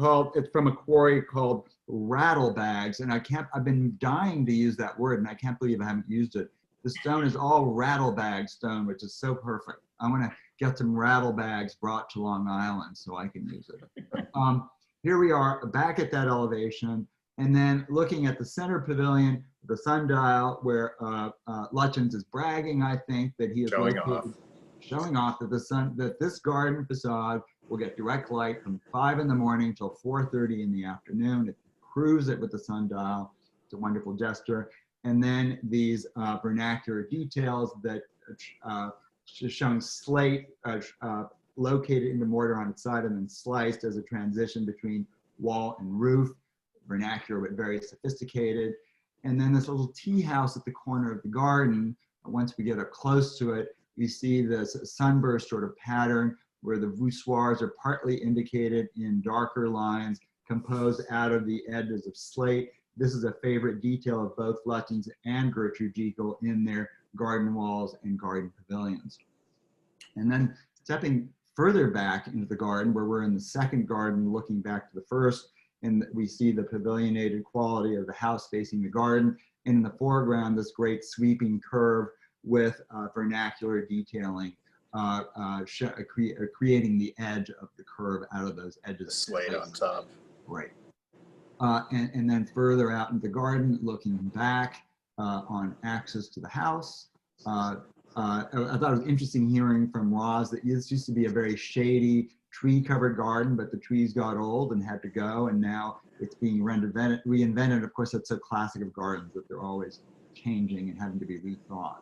from a quarry called Rattlebags. And I've been dying to use that word, and I can't believe I haven't used it. The stone is all Rattlebag stone, which is so perfect. I want to get some Rattlebags brought to Long Island so I can use it. Here we are back at that elevation, and then looking at the center pavilion, the sundial, where Lutyens is bragging, I think, that he is showing off that this garden facade will get direct light from 5 in the morning till 4:30 in the afternoon. It proves it with the sundial. It's a wonderful gesture. And then these vernacular details that showing slate located in the mortar on its side and then sliced as a transition between wall and roof, vernacular but very sophisticated. And then this little tea house at the corner of the garden. Once we get up close to it, we see this sunburst sort of pattern where the voussoirs are partly indicated in darker lines composed out of the edges of slate. this is a favorite detail of both Lutyens and Gertrude Jekyll in their garden walls and garden pavilions. And then stepping further back into the garden, where we're in the second garden looking back to the first, and we see the pavilionated quality of the house facing the garden, and in the foreground this great sweeping curve with vernacular detailing, creating the edge of the curve out of those edges. The slate on top. Right. And then further out in the garden, looking back on access to the house. I thought it was interesting hearing from Ros that this used to be a very shady, tree-covered garden, but the trees got old and had to go, and now it's being reinvented. Of course, that's so classic of gardens, that they're always changing and having to be rethought.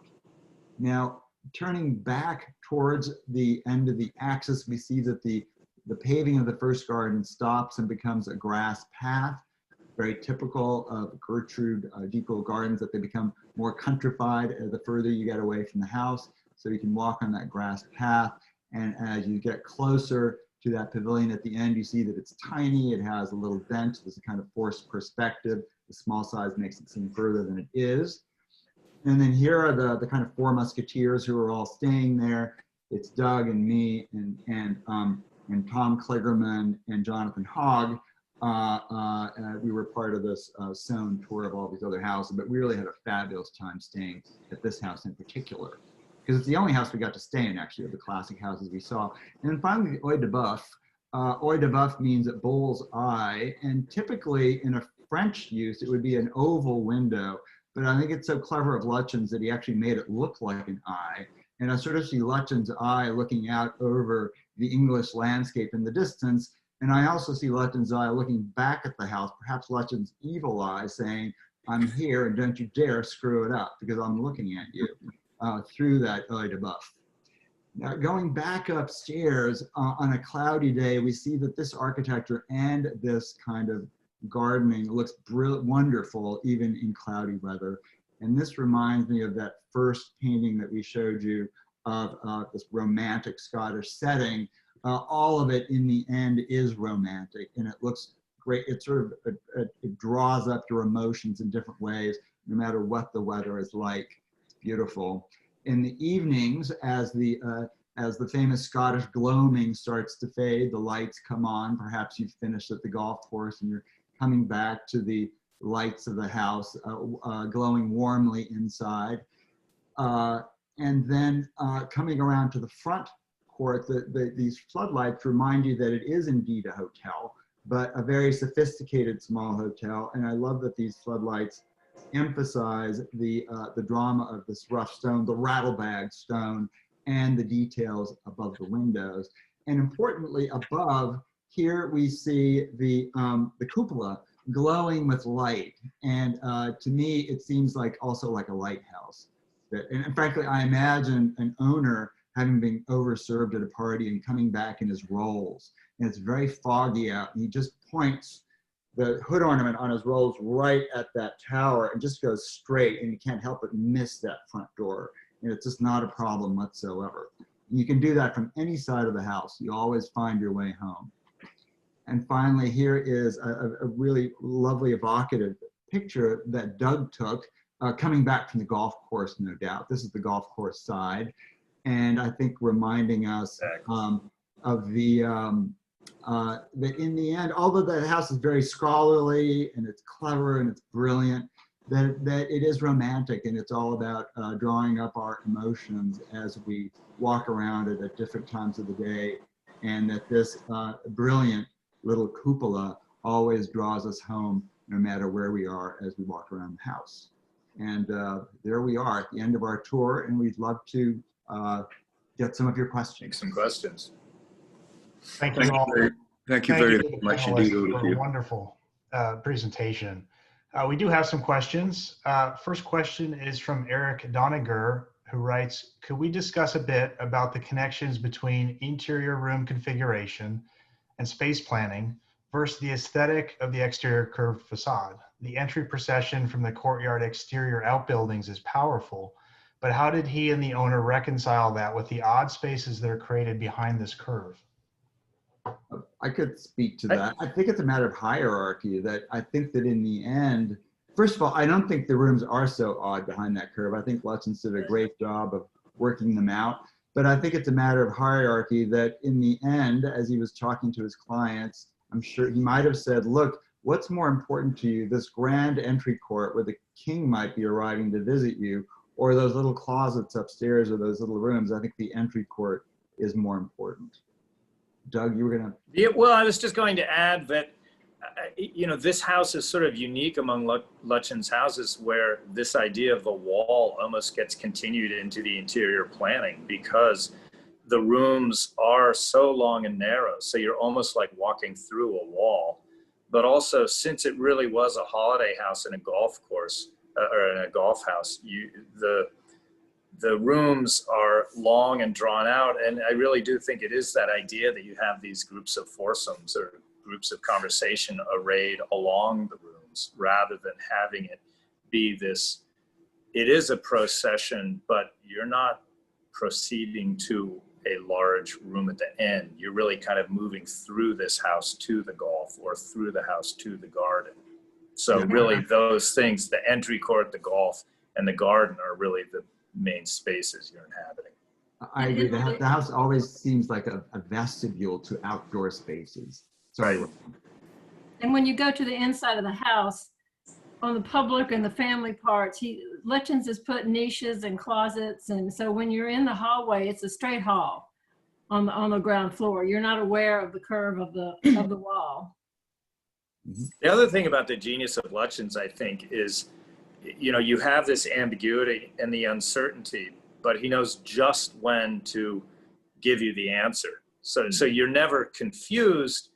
Now, turning back towards the end of the axis, we see that the paving of the first garden stops and becomes a grass path, very typical of Gertrude Jekyll gardens, that they become more countrified the further you get away from the house. So you can walk on that grass path, and as you get closer to that pavilion at the end, you see that it's tiny, it has a little vent, there's a kind of forced perspective. The small size makes it seem further than it is. And then here are the kind of four musketeers who are all staying there. It's Doug and me and Tom Kligerman and Jonathan Hogg. We were part of this Soane tour of all these other houses, but we really had a fabulous time staying at this house in particular, because it's the only house we got to stay in, actually, of the classic houses we saw. And then finally, the Œil de Bœuf. Œil de Bœuf means a bull's eye, and typically in a French use, it would be an oval window, but I think it's so clever of Lutyens that he actually made it look like an eye. And I sort of see Lutyens' eye looking out over the English landscape in the distance. And I also see Lutyens' eye looking back at the house, perhaps Lutyens' evil eye, saying, I'm here and don't you dare screw it up because I'm looking at you, through that Œil de Bœuf. Now, going back upstairs on a cloudy day, we see that this architecture and this kind of gardening looks wonderful even in cloudy weather. And this reminds me of that first painting that we showed you of this romantic Scottish setting. All of it in the end is romantic, and it looks great. It sort of it draws up your emotions in different ways, no matter what the weather is like. It's beautiful. In the evenings, as the famous Scottish gloaming starts to fade, the lights come on. Perhaps you've finished at the golf course and you're coming back to the lights of the house, glowing warmly inside. And then coming around to the front court, these floodlights remind you that it is indeed a hotel, but a very sophisticated small hotel. And I love that these floodlights emphasize the drama of this rough stone, the rattlebag stone, and the details above the windows. And importantly, above, here we see the cupola glowing with light. And to me, it seems like also like a lighthouse. And frankly, I imagine an owner having been overserved at a party and coming back in his rolls. And it's very foggy out. And he just points the hood ornament on his rolls right at that tower and just goes straight, and you can't help but miss that front door. And it's just not a problem whatsoever. And you can do that from any side of the house. You always find your way home. And finally, here is a really lovely evocative picture that Doug took coming back from the golf course, no doubt. This is the golf course side. And I think reminding us of that in the end, although the house is very scholarly and it's clever and it's brilliant, that it is romantic, and it's all about drawing up our emotions as we walk around it at different times of the day, and that this brilliant little cupola always draws us home no matter where we are as we walk around the house. And there we are at the end of our tour, and we'd love to get some of your questions. Take some questions. Thank you all. Thank you very much indeed, all of for a you. wonderful presentation. We do have some questions. First question is from Eric Doniger, who writes, could we discuss a bit about the connections between interior room configuration and space planning versus the aesthetic of the exterior curved facade? The entry procession from the courtyard exterior outbuildings is powerful, but how did he and the owner reconcile that with the odd spaces that are created behind this curve? I could speak to that. I think it's a matter of hierarchy, that I think that in the end, first of all, I don't think the rooms are so odd behind that curve. I think Lutyens did a great job of working them out. But I think it's a matter of hierarchy that in the end, as he was talking to his clients, I'm sure he might have said, look, what's more important to you, this grand entry court where the king might be arriving to visit you, or those little closets upstairs or those little rooms? I think the entry court is more important. Doug, you were gonna? Yeah, well, I was just going to add that, you know, this house is sort of unique among Lutyens' houses, where this idea of the wall almost gets continued into the interior planning, because the rooms are so long and narrow. So you're almost like walking through a wall. But also, since it really was a holiday house and a golf course, or in a golf house, the rooms are long and drawn out. And I really do think it is that idea that you have these groups of foursomes or groups of conversation arrayed along the rooms, rather than having it be this, it is a procession, but you're not proceeding to a large room at the end. You're really kind of moving through this house to the golf, or through the house to the garden. So really those things, the entry court, the golf, and the garden are really the main spaces you're inhabiting. I agree. The house always seems like a vestibule to outdoor spaces. Sorry. Right. And when you go to the inside of the house, on the public and the family parts, Lutyens has put niches and closets, and so when you're in the hallway, it's a straight hall on the ground floor. You're not aware of the curve of the wall. The other thing about the genius of Lutyens, I think, is, you know, you have this ambiguity and the uncertainty, but he knows just when to give you the answer. So you're never confused.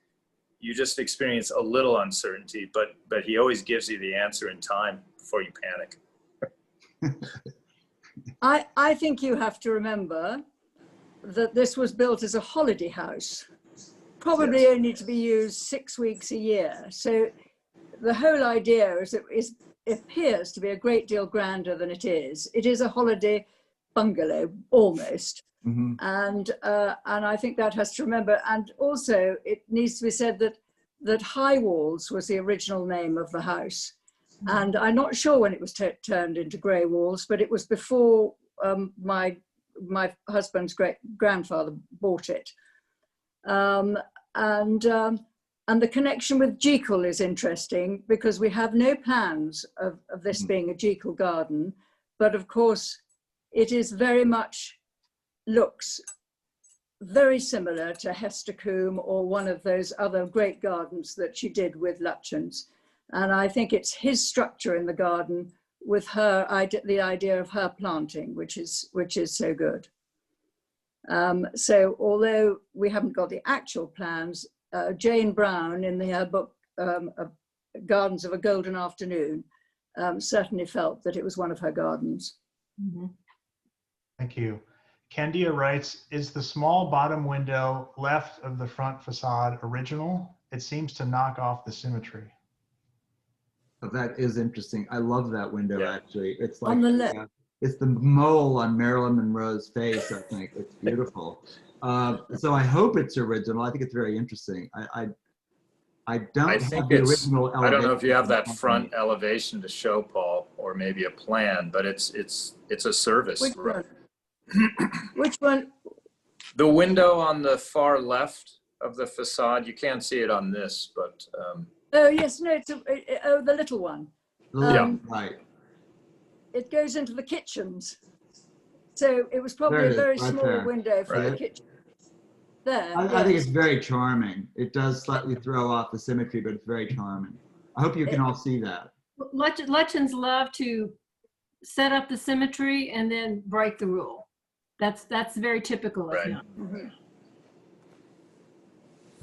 You just experience a little uncertainty, but he always gives you the answer in time before you panic. I think you have to remember that this was built as a holiday house, probably Yes. only to be used 6 weeks a year. So the whole idea is that it appears to be a great deal grander than it is. It is a holiday bungalow, almost. Mm-hmm. And I think that has to remember. And also it needs to be said that High Walls was the original name of the house. And I'm not sure when it was turned into Greywalls, but it was before my husband's great-grandfather bought it. And the connection with Jekyll is interesting, because we have no plans of this being a Jekyll garden, but of course it is very much looks very similar to Hester Combe or one of those other great gardens that she did with Lutyens. And I think it's his structure in the garden with her, the idea of her planting, which is so good. So although we haven't got the actual plans, Jane Brown in her book, Gardens of a Golden Afternoon, certainly felt that it was one of her gardens. Mm-hmm. Thank you. Candia writes, is the small bottom window left of the front facade original? It seems to knock off the symmetry. Oh, that is interesting. I love that window, actually. It's like On the left. It's the mole on Marilyn Monroe's face, I think. It's beautiful. So I hope it's original. I think it's very interesting. I don't have the original elevation. I don't know if you have that front elevation to show, Paul, or maybe a plan, but it's a service. Which one? Which one? The window on the far left of the facade, you can't see it on this, but Oh yes, no, it's the little one. Right. It goes into the kitchens. So it was probably a very small window for the kitchen. There. I think it's very charming. It does slightly throw off the symmetry, but it's very charming. I hope you can all see that. Lutyens love to set up the symmetry and then break the rule. That's very typical of him. Mm-hmm.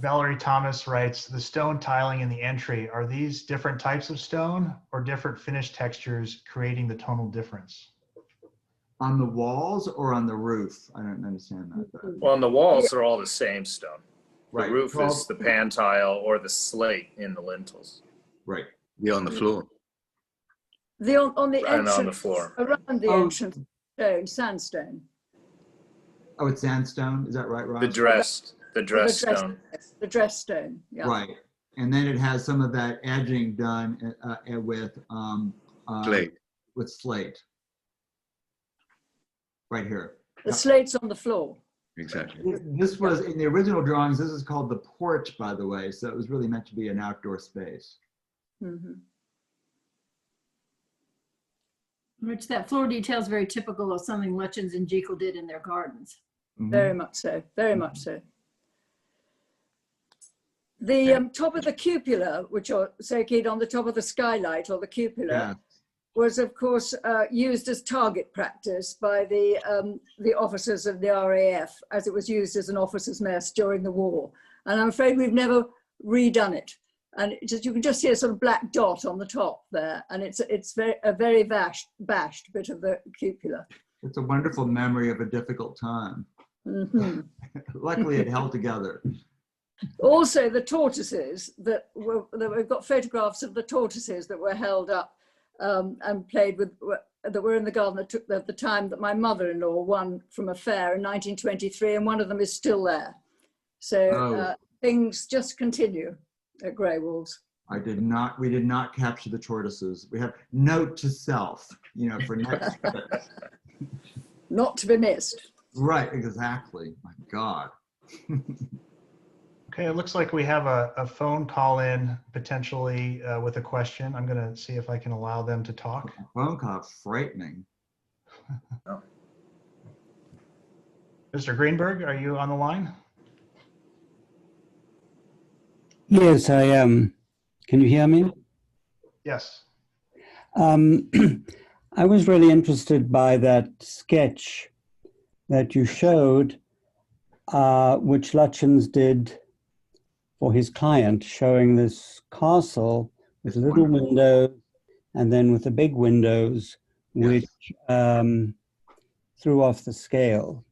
Valerie Thomas writes, the stone tiling in the entry, are these different types of stone or different finish textures creating the tonal difference? On the walls or on the roof? I don't understand that. Well, on the walls are all the same stone. Right. The roof is the pan tile or the slate in the lintels. Right. Yeah, on the floor. On the And entrance, on the floor. around the entrance, sandstone. Oh, it's sandstone. Is that right, Ron? The dressed The dress stone. The dress stone, yeah. Right. And then it has some of that edging done Slate. with slate. Right here. The slate's on the floor. Exactly. This was, in the original drawings, this is called the porch, by the way, so it was really meant to be an outdoor space. Mhm. Which that floor detail is very typical of something Lutyens and Jekyll did in their gardens. Very much so, very much so. The top of the cupola, which are located on the top of the skylight or the cupola, Yeah. was of course used as target practice by the officers of the RAF, as it was used as an officers' mess during the war. And I'm afraid we've never redone it. And you can just see a sort of black dot on the top there, and it's a very bashed bit of the cupola. It's a wonderful memory of a difficult time. Mm-hmm. Luckily, it held together. Also, the tortoises that we've got photographs of the tortoises that were held up and played with, that were in the garden that took the time that my mother-in-law won from a fair in 1923, and one of them is still there. So things just continue at Greywalls. We did not capture the tortoises. We have note to self, for next trips. Not to be missed. Right, exactly. My God. Okay, it looks like we have a phone call in potentially with a question. I'm going to see if I can allow them to talk. A phone call, frightening. Mr. Greenberg, are you on the line? Yes, I am. Can you hear me? Yes. I was really interested by that sketch that you showed, which Lutyens did for his client, showing this castle with little windows and then with the big windows, which threw off the scale.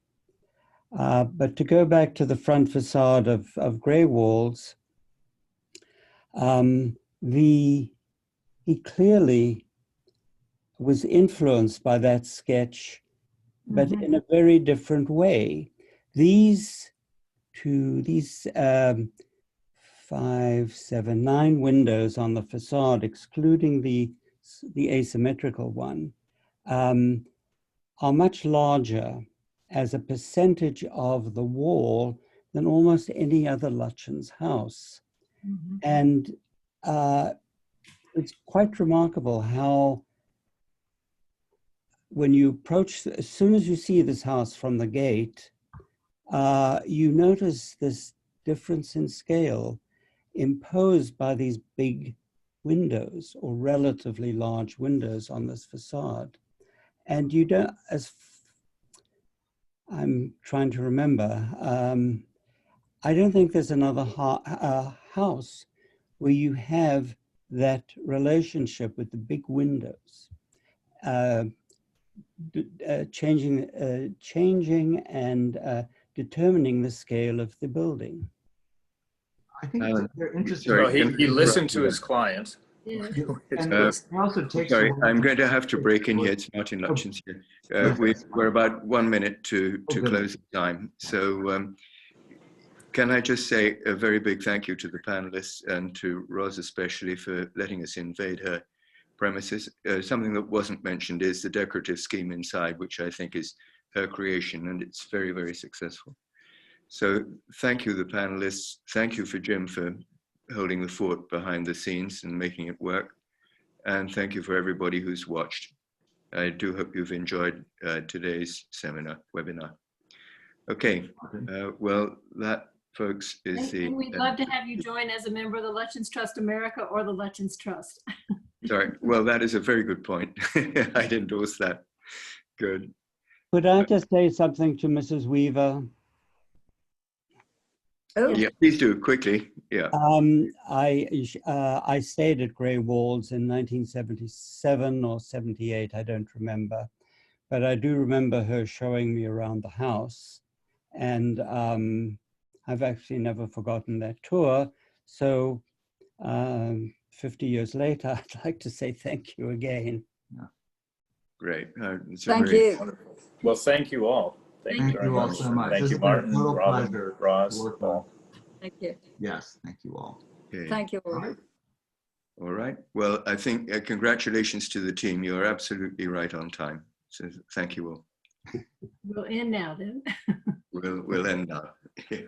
But to go back to the front facade of Greywalls, he clearly was influenced by that sketch, but in a very different way. These 5, 7, 9 windows on the facade, excluding the asymmetrical one, are much larger as a percentage of the wall than almost any other Lutyens house. And it's quite remarkable how, when you approach, as soon as you see this house from the gate, you notice this difference in scale imposed by these big windows or relatively large windows on this facade. And you don't, I'm trying to remember, I don't think there's another house where you have that relationship with the big windows, changing and determining the scale of the building. I think they're interesting. Well, he listened to his client. Yeah. And it also takes Sorry, I'm going to have to break in here. It's Martin Lutyens here. We're about 1 minute to close the time. So can I just say a very big thank you to the panelists and to Ros especially for letting us invade her premises. Something that wasn't mentioned is the decorative scheme inside, which I think is her creation, and it's very, very successful. So thank you, the panelists. Thank you for Jim for holding the fort behind the scenes and making it work. And thank you for everybody who's watched. I do hope you've enjoyed today's webinar. Okay, well, that, folks, is And we'd love to have you join as a member of the Lutyens Trust America or the Lutyens Trust. Sorry, well, that is a very good point. I'd endorse that. Good. Could I just say something to Mrs. Weaver? Oh, Yeah, please do, quickly. Yeah. I stayed at Greywalls in 1977 or 78, I don't remember. But I do remember her showing me around the house. And I've actually never forgotten that tour. So 50 years later, I'd like to say thank you again. Great. thank you. Well, thank you all. Thank Thank you you very all much. so much. Thank This you, has been a Martin, total Robin, pleasure to Ros, work with. Paul. Thank you. Yes, thank you all. Okay. Thank you All all. right. All right. Well, I think congratulations to the team. You're absolutely right on time. So thank you all. We'll end now then. We'll end now. Yeah.